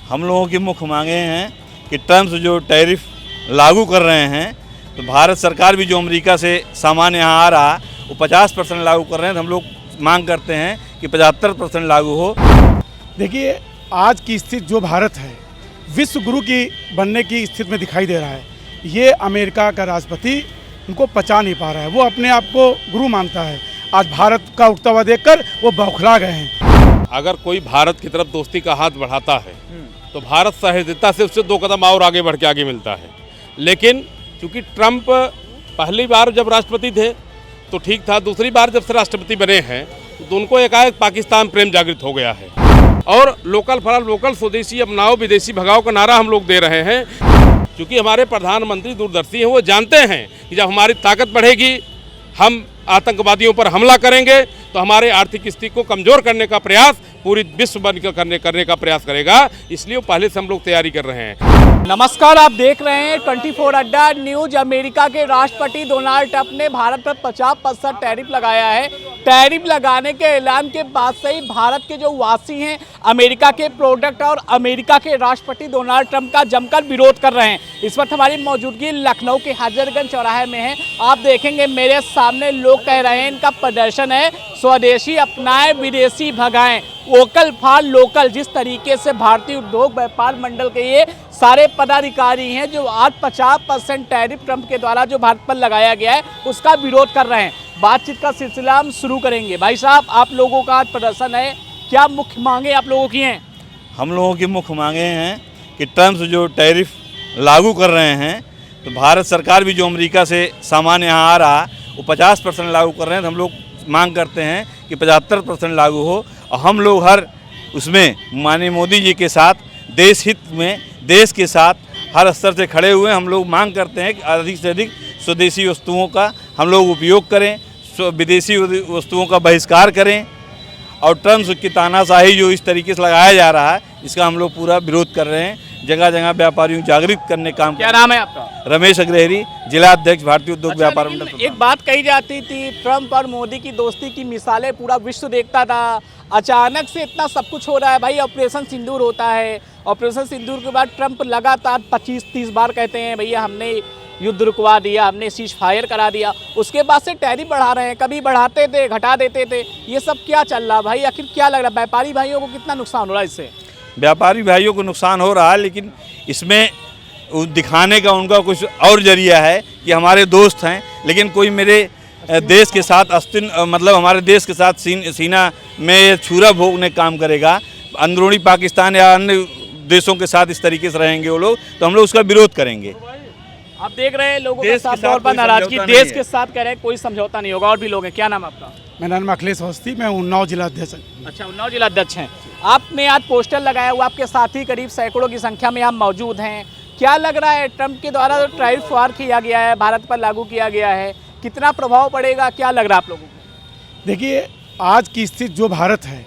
हम लोगों की मुख्य मांगे हैं कि ट्रम्प जो टैरिफ लागू कर रहे हैं, तो भारत सरकार भी जो अमेरिका से सामान यहाँ आ रहा वो 50% लागू कर रहे हैं। तो हम लोग मांग करते हैं कि 75% लागू हो। देखिए, आज की स्थिति जो भारत है विश्व गुरु की बनने की स्थिति में दिखाई दे रहा है। ये अमेरिका का राष्ट्रपति उनको पचा नहीं पा रहा है, वो अपने आप को गुरु मानता है। आज भारत का उठता हुआ देखकर वो बौखला गए हैं। अगर कोई भारत की तरफ दोस्ती का हाथ बढ़ाता है तो भारत सहृदयता से उससे 2 कदम और आगे बढ़ के आगे मिलता है। लेकिन चूंकि ट्रंप पहली बार जब राष्ट्रपति थे तो ठीक था, दूसरी बार जब से राष्ट्रपति बने हैं तो उनको एकाएक पाकिस्तान प्रेम जागृत हो गया है और लोकल फॉर लोकल, स्वदेशी अपनाओ विदेशी भगाओ का नारा हम लोग दे रहे हैं। क्योंकि हमारे प्रधानमंत्री दूरदर्शी हैं, वो जानते हैं कि जब हमारी ताकत बढ़ेगी हम आतंकवादियों पर हमला करेंगे तो हमारे आर्थिक स्थिति को कमज़ोर करने का प्रयास पूरी विश्व बनकर करने का प्रयास करेगा। इसलिए वो पहले से हम लोग तैयारी कर रहे हैं। नमस्कार, आप देख रहे हैं 24 अड्डा न्यूज। अमेरिका के राष्ट्रपति डोनाल्ड ट्रंप ने भारत पर 50% टैरिफ लगाया है। टैरिफ लगाने के ऐलान के बाद से ही भारत के जो वासी हैं अमेरिका के प्रोडक्ट और अमेरिका के राष्ट्रपति डोनाल्ड ट्रंप का जमकर विरोध कर रहे हैं। इस वक्त हमारी मौजूदगी लखनऊ के हजरतगंज चौराहे में है। आप देखेंगे मेरे सामने लोग कह रहे हैं इनका प्रदर्शन है स्वदेशी अपनाएं विदेशी भगाएं, वोकल फॉर लोकल। जिस तरीके से भारतीय उद्योग व्यापार मंडल के ये सारे पदाधिकारी हैं जो आज 50% टैरिफ ट्रंप के द्वारा जो भारत पर लगाया गया है उसका विरोध कर रहे हैं। बातचीत का सिलसिला हम शुरू करेंगे। भाई साहब, आप लोगों का आज प्रदर्शन है, क्या मुख्य मांगे आप लोगों की हैं? हम लोगों की मुख्य मांगे हैं कि ट्रम्प जो टैरिफ लागू कर रहे हैं, तो भारत सरकार भी जो अमेरिका से सामान यहाँ आ रहा वो 50% लागू कर रहे हैं। तो हम लोग मांग करते हैं कि 75% लागू हो। और हम लोग हर उसमें माननीय मोदी जी के साथ देश हित में देश के साथ हर स्तर से खड़े हुए। हम लोग मांग करते हैं कि अधिक से अधिक स्वदेशी वस्तुओं का हम लोग उपयोग करें, विदेशी वस्तुओं का बहिष्कार करें। और ट्रम्प की तानाशाही जो इस तरीके से लगाया जा रहा है इसका हम लोग पूरा विरोध कर रहे हैं। जगह जगह व्यापारियों को जागृत करने काम। क्या नाम है आपका? रमेश अग्रहरी, जिला अध्यक्ष भारतीय उद्योग व्यापार मंडल। एक बात कही जाती थी ट्रंप और मोदी की दोस्ती की मिसालें पूरा विश्व देखता था, अचानक से इतना सब कुछ हो रहा है। भाई ऑपरेशन सिंदूर होता है, ऑपरेशन सिंदूर के बाद ट्रंप लगातार 25-30 बार कहते हैं भैया हमने युद्ध रुकवा दिया, हमने सीज फायर करा दिया। उसके बाद से टैरिफ बढ़ा रहे हैं, कभी बढ़ाते थे घटा देते थे। ये सब क्या चल रहा भाई? आखिर क्या लग रहा है व्यापारी भाइयों को कितना नुकसान हो रहा है इससे? व्यापारी भाइयों को नुकसान हो रहा है, लेकिन इसमें दिखाने का उनका कुछ और जरिया है कि हमारे दोस्त हैं। लेकिन कोई मेरे देश के साथ मतलब हमारे देश के साथ सीना में छुरा भोगने काम करेगा, अंदरूनी पाकिस्तान या अन्य देशों के साथ इस तरीके से रहेंगे वो लोग, तो हम लोग उसका विरोध करेंगे। आप देख रहे हैं लोगों के साथ तौर पर नाराजगी, देश के साथ कह रहे हैं कोई समझौता नहीं होगा। और भी लोग हैं, क्या नाम है आपका? मेरा नाम अखिलेश अवस्थी, मैं उन्नाव जिला अध्यक्ष। अच्छा, उन्नाव जिला अध्यक्ष हैं। आपने आज पोस्टर लगाया हुआ, आपके साथी करीब सैकड़ों की संख्या में आप मौजूद हैं। क्या लग रहा है ट्रंप के द्वारा जो टैरिफ वार किया गया है, भारत पर लागू किया गया है, कितना प्रभाव पड़ेगा? क्या लग रहा है आप लोगों को? देखिए, आज की स्थिति जो भारत है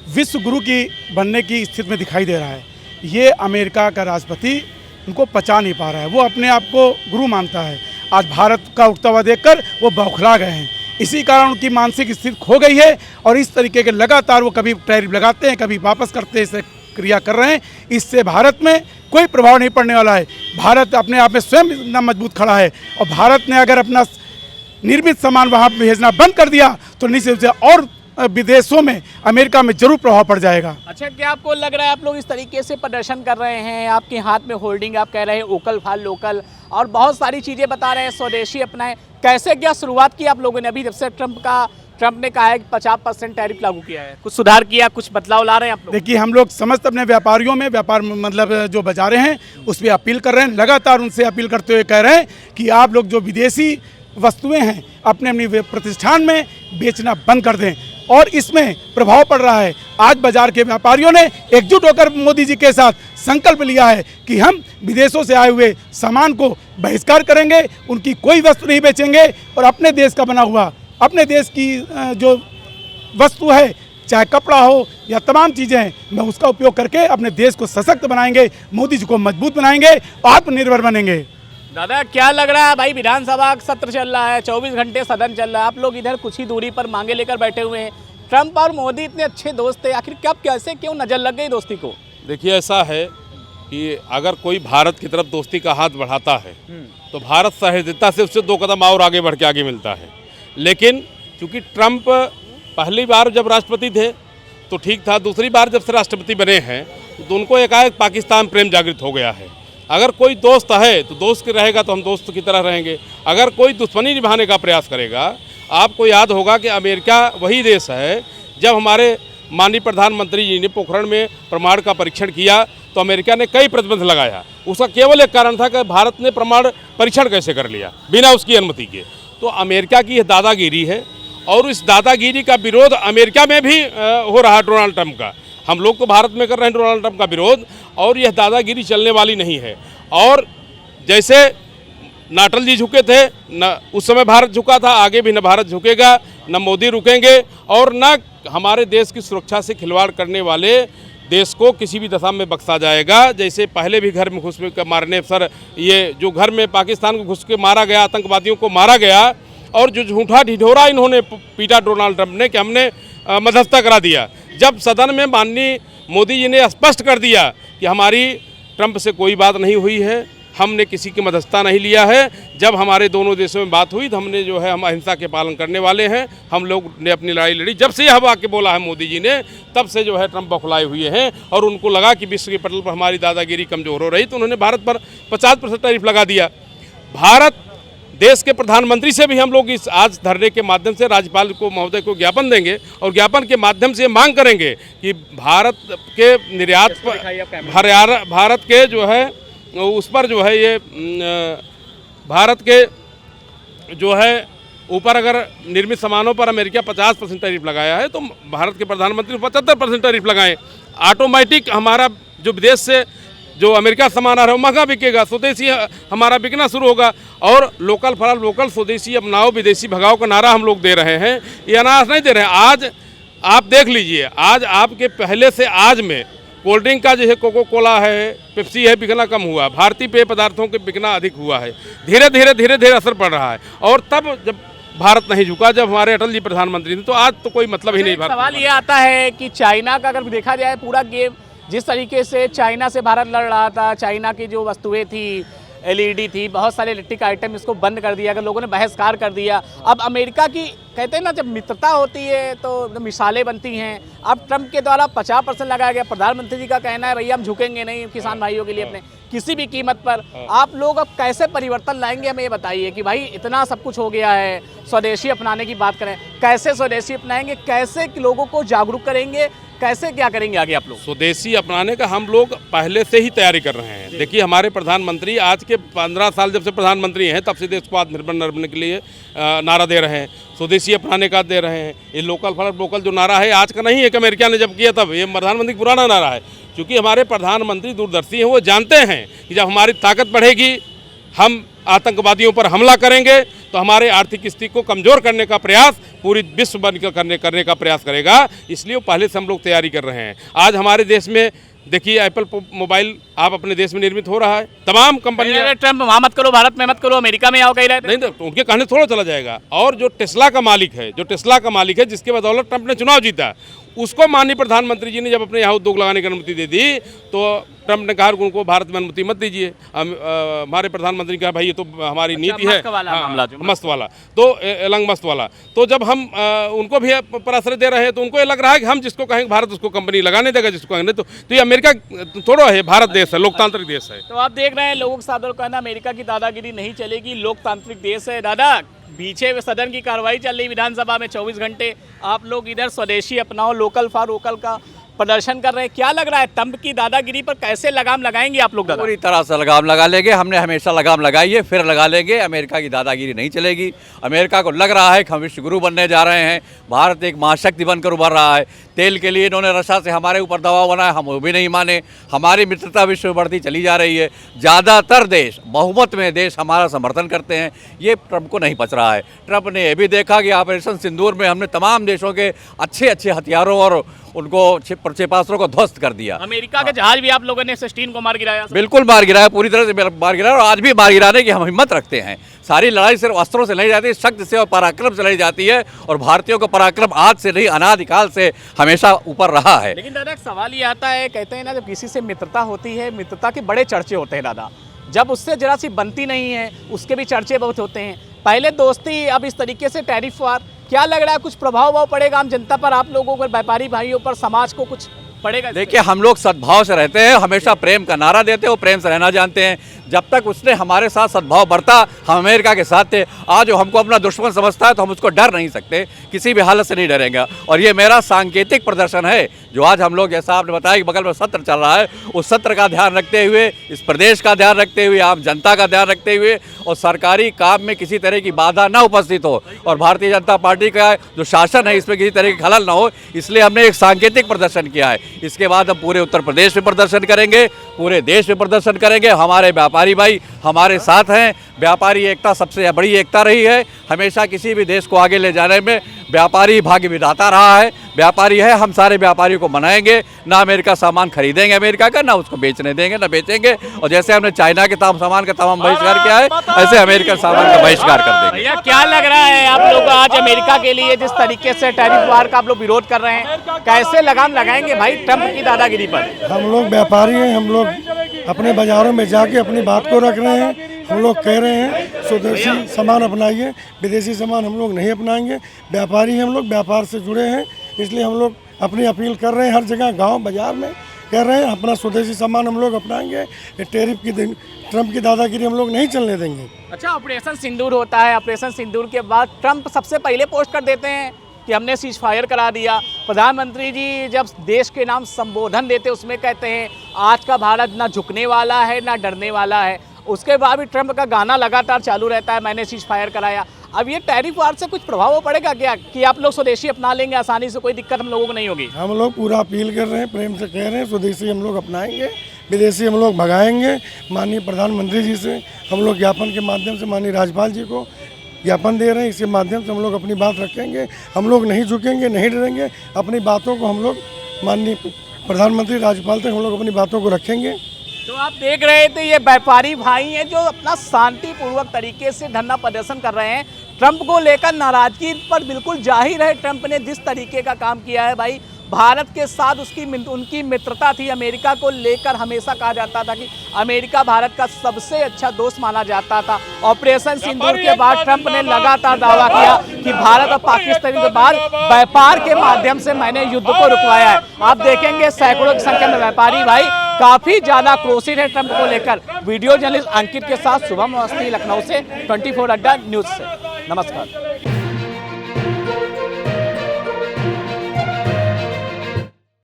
विश्व गुरु की बनने की स्थिति में दिखाई दे रहा है। ये अमेरिका का राष्ट्रपति उनको पचा नहीं पा रहा है, वो अपने आप को गुरु मानता है। आज भारत का उठता हुआ देखकर वो बौखला गए हैं। इसी कारण उनकी मानसिक स्थिति खो गई है और इस तरीके के लगातार वो कभी टैरिफ लगाते हैं, कभी वापस करते हैं, इसे क्रिया कर रहे हैं। इससे भारत में कोई प्रभाव नहीं पड़ने वाला है। भारत अपने आप में स्वयं इतना मजबूत खड़ा है और भारत ने अगर अपना निर्मित सामान वहाँ भेजना बंद कर दिया तो निश्चित रूप से और विदेशों में, अमेरिका में जरूर प्रभाव पड़ जाएगा। अच्छा, क्या आपको लग रहा है आप लोग इस तरीके से प्रदर्शन कर रहे हैं, आपके हाथ में होल्डिंग, आप कह रहे हैं वोकल फॉर लोकल और बहुत सारी चीज़ें बता रहे हैं स्वदेशी अपनाएं, कैसे क्या शुरुआत की आप लोगों ने? अभी जब से ट्रंप ने कहा है कि 50% टैरिफ लागू किया है, कुछ सुधार किया, कुछ बदलाव ला रहे हैं आप लोग? देखिए, हम लोग समस्त अपने व्यापारियों में, व्यापार मतलब जो बाजारें हैं उस पर अपील कर रहे हैं। लगातार उनसे अपील करते हुए कह रहे हैं कि आप लोग जो विदेशी वस्तुएं हैं अपने अपनी प्रतिष्ठान में बेचना बंद कर दें। और इसमें प्रभाव पड़ रहा है। आज बाजार के व्यापारियों ने एकजुट होकर मोदी जी के साथ संकल्प लिया है कि हम विदेशों से आए हुए सामान को बहिष्कार करेंगे, उनकी कोई वस्तु नहीं बेचेंगे और अपने देश का बना हुआ, अपने देश की जो वस्तु है, चाहे कपड़ा हो या तमाम चीज़ें हैं, मैं उसका उपयोग करके अपने देश को सशक्त बनाएंगे, मोदी जी को मजबूत बनाएंगे, आत्मनिर्भर बनेंगे। दादा, क्या लग रहा है भाई? विधानसभा सत्र चल रहा है, 24 घंटे सदन चल रहा है, आप लोग इधर कुछ ही दूरी पर मांगे लेकर बैठे हुए हैं। ट्रंप और मोदी इतने अच्छे दोस्त थे, आखिर कब कैसे क्यों नज़र लग गई दोस्ती को? देखिए, ऐसा है कि अगर कोई भारत की तरफ दोस्ती का हाथ बढ़ाता है तो भारत सहृदयता से उससे 2 कदम और आगे बढ़ के आगे मिलता है। लेकिन चूँकि ट्रंप पहली बार जब राष्ट्रपति थे तो ठीक था, दूसरी बार जब से राष्ट्रपति बने हैं तो उनको एकाएक पाकिस्तान प्रेम जागृत हो गया है। अगर कोई दोस्त है तो दोस्त की रहेगा तो हम दोस्त की तरह रहेंगे, अगर कोई दुश्मनी निभाने का प्रयास करेगा। आपको याद होगा कि अमेरिका वही देश है, जब हमारे माननीय प्रधानमंत्री जी ने पोखरण में परमाणु का परीक्षण किया तो अमेरिका ने कई प्रतिबंध लगाया। उसका केवल एक कारण था कि भारत ने परमाणु परीक्षण कैसे कर लिया बिना उसकी अनुमति के। तो अमेरिका की यह दादागिरी है और इस दादागिरी का विरोध अमेरिका में भी हो रहा है डोनाल्ड ट्रंप का। हम लोग तो भारत में कर रहे हैं डोनाल्ड ट्रंप का विरोध, और यह दादागिरी चलने वाली नहीं है। और जैसे न अटल जी झुके थे, न उस समय भारत झुका था, आगे भी न भारत झुकेगा, न मोदी रुकेंगे, और न हमारे देश की सुरक्षा से खिलवाड़ करने वाले देश को किसी भी दशा में बख्शा जाएगा। जैसे पहले भी घर में घुस के मारने, सर ये जो घर में पाकिस्तान को घुस के मारा गया, आतंकवादियों को मारा गया, और जो झूठा ढिढोरा इन्होंने पीटा डोनाल्ड ट्रंप ने कि हमने मध्यस्थता करा दिया, जब सदन में माननीय मोदी जी ने स्पष्ट कर दिया कि हमारी ट्रंप से कोई बात नहीं हुई है, हमने किसी की मध्यस्थता नहीं लिया है। जब हमारे दोनों देशों में बात हुई तो हमने जो है हम अहिंसा के पालन करने वाले हैं, हम लोग ने अपनी लड़ाई लड़ी। जब से यह वाक्य बोला है मोदी जी ने, तब से जो है ट्रंप बौखलाए हुए हैं और उनको लगा कि विश्व के पटल पर हमारी दादागिरी कमजोर हो रही, तो उन्होंने भारत पर 50% टैरिफ लगा दिया। भारत देश के प्रधानमंत्री से भी हम लोग इस आज धरने के माध्यम से राज्यपाल को महोदय को ज्ञापन देंगे और ज्ञापन के माध्यम से मांग करेंगे कि भारत के निर्यात पर भारत के जो है उस पर जो है ये भारत के जो है ऊपर अगर निर्मित सामानों पर अमेरिका 50% टैरिफ लगाया है तो भारत के प्रधानमंत्री 75% टैरिफ लगाएं। ऑटोमेटिक हमारा जो विदेश से जो अमेरिका सामान आ रहा है वो महंगा बिकेगा, स्वदेशी हमारा बिकना शुरू होगा। और लोकल फॉर लोकल, स्वदेशी अपनाओ विदेशी भगाओ का नारा हम लोग दे रहे हैं, ये अनायास नहीं दे रहे हैं। आज आप देख लीजिए, आज आपके पहले से आज में कोल्ड ड्रिंक का जो है कोको कोला है, पेप्सी है, बिकना कम हुआ, भारतीय पेय पदार्थों के बिकना अधिक हुआ है। धीरे धीरे असर पड़ रहा है। और तब जब भारत नहीं झुका, जब हमारे अटल जी प्रधानमंत्री थे, तो आज तो कोई मतलब ही नहीं। सवाल ये आता है कि चाइना का अगर देखा जाए पूरा गेम, जिस तरीके से चाइना से भारत लड़ रहा था, चाइना की जो वस्तुएं थी, एलईडी थी, बहुत सारे इलेक्ट्रिक आइटम, इसको बंद कर दिया, अगर लोगों ने बहिष्कार कर दिया। अब अमेरिका की कहते हैं ना, जब मित्रता होती है तो मिसालें बनती हैं। अब ट्रंप के द्वारा 50% लगाया गया। प्रधानमंत्री जी का कहना है भैया हम झुकेंगे नहीं किसान भाइयों के लिए अपने किसी भी कीमत पर। आप लोग अब कैसे परिवर्तन लाएंगे, हमें ये बताइए कि भाई इतना सब कुछ हो गया है, स्वदेशी अपनाने की बात करें, कैसे स्वदेशी अपनाएंगे, कैसे लोगों को जागरूक करेंगे, कैसे क्या करेंगे आगे आप लोग? स्वदेशी अपनाने का हम लोग पहले से ही तैयारी कर रहे हैं। देखिए हमारे प्रधानमंत्री आज के 15 साल जब से प्रधानमंत्री हैं तब से देश को आत्मनिर्भर बनने के लिए नारा दे रहे हैं, स्वदेशी अपनाने का दे रहे हैं। ये लोकल फॉर लोकल जो नारा है आज का नहीं है कि अमेरिका ने जब किया तब, ये प्रधानमंत्री पुराना नारा है। क्योंकि हमारे प्रधानमंत्री दूरदर्शी हैं, वो जानते हैं कि जब हमारी ताकत बढ़ेगी, हम आतंकवादियों पर हमला करेंगे तो हमारे आर्थिक स्थिति को कमज़ोर करने का प्रयास पूरी विश्व बनकर करने का प्रयास करेगा। इसलिए वो पहले से हम लोग तैयारी कर रहे हैं। आज हमारे देश में देखिए एप्पल मोबाइल आप अपने देश में निर्मित हो रहा है, तमाम कंपनियां। ट्रंप वहाँ मत करो, भारत में मत करो, अमेरिका में आओ कहीं रहते नहीं, तो उनके कहने थोड़ा चला जाएगा। और जो टेस्ला का मालिक है, जिसके बदौलत ट्रंप ने चुनाव जीता, उसको माननीय प्रधानमंत्री जी ने जब अपने यहाँ उद्योग लगाने की अनुमति दे दी तो ट्रंप ने कहा उनको भारत में अनुमति मत दीजिए। हमारे प्रधानमंत्री ने कहा भाई ये तो हमारी नीति है, मस्त वाला तो एलंग मस्त वाला। तो जब हम उनको भी पराश्रय दे रहे हैं तो उनको ये लग रहा है कि हम जिसको कहेंगे भारत उसको कंपनी लगाने देगा, जिसको कहेंगे तो ये अमेरिका थोड़ा है, भारत देश है, लोकतांत्रिक देश है। तो आप देख रहे हैं लोगों के साथ कहना अमेरिका की दादागिरी नहीं चलेगी, लोकतांत्रिक देश है। दादा पीछे सदन की कार्रवाई चल रही विधानसभा में 24 घंटे, आप लोग इधर स्वदेशी अपनाओ लोकल फॉर लोकल का प्रदर्शन कर रहे हैं, क्या लग रहा है ट्रंप की दादागिरी पर कैसे लगाम लगाएंगे आप लोग? दादा पूरी तरह से लगाम लगा लेंगे, हमने हमेशा लगाम लगाई है, फिर लगा लेंगे। अमेरिका की दादागिरी नहीं चलेगी। अमेरिका को लग रहा है कि हम विश्वगुरु बनने जा रहे हैं, भारत एक महाशक्ति बनकर उभर रहा है। तेल के लिए इन्होंने रशिया से हमारे ऊपर दबाव बनाया, हम वो भी नहीं माने। हमारी मित्रता विश्व में बढ़ती चली जा रही है। ज़्यादातर देश, बहुमत में देश हमारा समर्थन करते हैं, ये ट्रंप को नहीं पच रहा है। ट्रंप ने यह भी देखा कि ऑपरेशन सिंदूर में हमने तमाम देशों के अच्छे हथियारों और उनको प्रक्षेपास्त्रों को ध्वस्त कर दिया। अमेरिका के जहाज भी आप लोगों ने S-3 को मार गिराया। बिल्कुल मार गिराया, पूरी तरह से मार गिराया, और आज भी मार गिराने की हम हिम्मत रखते हैं। सारी लड़ाई सिर्फ अस्त्रों से लड़ी जाती है, शक्ति से और पराक्रम से लड़ी जाती है, और भारतीयों का पराक्रम आज से नहीं, अनादिकाल से हमेशा ऊपर रहा है। लेकिन दादा एक सवाल ये आता है, कहते हैं ना जब किसी से मित्रता होती है, मित्रता के बड़े चर्चे होते हैं दादा, जब उससे जरा सी बनती नहीं है उसके भी चर्चे बहुत होते हैं। पहले दोस्ती, अब इस तरीके से टैरिफ वार, क्या लग रहा है कुछ प्रभाव पड़ेगा आम जनता पर, आप लोगों पर, व्यापारी भाइयों पर, समाज को कुछ पड़ेगा? देखिए, हम लोग सद्भाव से रहते हैं, हमेशा प्रेम का नारा देते हैं और प्रेम से रहना जानते हैं। जब तक उसने हमारे साथ सद्भाव बरता, हम अमेरिका के साथ थे। आज वो हमको अपना दुश्मन समझता है तो हम उसको डर नहीं सकते, किसी भी हालत से नहीं डरेंगे। और ये मेरा सांकेतिक प्रदर्शन है जो आज हम लोग, जैसा आपने बताया कि बगल में सत्र चल रहा है, उस सत्र का ध्यान रखते हुए, इस प्रदेश का ध्यान रखते हुए, आम जनता का ध्यान रखते हुए, और सरकारी काम में किसी तरह की बाधा न उपस्थित हो, और भारतीय जनता पार्टी का जो शासन है इसमें किसी तरह की खलल न हो, इसलिए हमने एक सांकेतिक प्रदर्शन किया है। इसके बाद हम पूरे उत्तर प्रदेश में प्रदर्शन करेंगे, पूरे देश में प्रदर्शन करेंगे। हमारे व्यापारी भाई हमारे साथ हैं। व्यापारी एकता सबसे बड़ी एकता रही है। हमेशा किसी भी देश को आगे ले जाने में व्यापारी भाग्य विधाता रहा है। व्यापारी है, हम सारे व्यापारियों को मनाएंगे, ना अमेरिका सामान खरीदेंगे अमेरिका का, ना उसको बेचने देंगे, ना बेचेंगे। और जैसे हमने चाइना के सामान का तमाम बहिष्कार किया है, ऐसे अमेरिकन सामान का बहिष्कार कर देंगे। भैया क्या लग रहा है आप लोग आज अमेरिका के लिए जिस तरीके से टैरिफ वार का आप लोग विरोध कर रहे हैं, कैसे लगाम लगाएंगे भाई ट्रंप की दादागिरी पर? हम लोग व्यापारी हैं, हम लोग अपने बाज़ारों में जाके अपनी बात को रख रहे हैं। हम लोग कह रहे हैं स्वदेशी सामान अपनाइए, विदेशी सामान हम लोग नहीं अपनाएंगे। व्यापारी हम लोग, व्यापार से जुड़े हैं, इसलिए हम लोग अपनी अपील कर रहे हैं। हर जगह गांव बाजार में कह रहे हैं अपना स्वदेशी सामान हम लोग अपनाएंगे। टैरिफ की ट्रंप की दादागिरी हम लोग नहीं चलने देंगे। अच्छा, ऑपरेशन सिंदूर होता है, ऑपरेशन सिंदूर के बाद ट्रंप सबसे पहले पोस्ट कर देते हैं कि हमने सीज फायर करा दिया। प्रधानमंत्री जी जब देश के नाम संबोधन देते उसमें कहते हैं आज का भारत ना झुकने वाला है ना डरने वाला है। उसके बाद भी ट्रंप का गाना लगातार चालू रहता है, मैंने सीज फायर कराया। अब ये टैरिफ वार से कुछ प्रभाव पड़ेगा क्या कि आप लोग स्वदेशी अपना लेंगे आसानी से, कोई दिक्कत हम लोगों को नहीं होगी? हम लोग पूरा अपील कर रहे हैं, प्रेम से कह रहे हैं स्वदेशी हम लोग अपनाएंगे, विदेशी हम लोग भगाएंगे। माननीय प्रधानमंत्री जी से हम लोग ज्ञापन के माध्यम से माननीय राज्यपाल जी को ज्ञापन दे रहे हैं, इसके माध्यम से हम लोग अपनी बात रखेंगे। हम लोग नहीं झुकेंगे, नहीं डरेंगे। अपनी बातों को हम लोग माननीय प्रधानमंत्री, राज्यपाल तक हम लोग अपनी बातों को रखेंगे। तो आप देख रहे थे ये व्यापारी भाई हैं जो अपना शांतिपूर्वक तरीके से धरना प्रदर्शन कर रहे हैं। ट्रंप को लेकर नाराजगी पर बिल्कुल जाहिर है, ट्रंप ने जिस तरीके का काम किया है भाई, भारत के साथ उनकी मित्रता थी। अमेरिका को लेकर हमेशा कहा जाता था कि अमेरिका भारत का सबसे अच्छा दोस्त माना जाता था। ऑपरेशन सिंदूर के बाद ट्रंप ने लगातार दावा किया कि भारत और पाकिस्तान के बाद व्यापार के माध्यम से मैंने युद्ध को रुकवाया है। आप देखेंगे सैकड़ों की संख्या में व्यापारी भाई काफी ज्यादा क्रोसित है ट्रंप को लेकर। वीडियो जर्नलिस्ट अंकित के साथ शुभम अवस्थी, लखनऊ से 24 अड्डा न्यूज से। नमस्कार।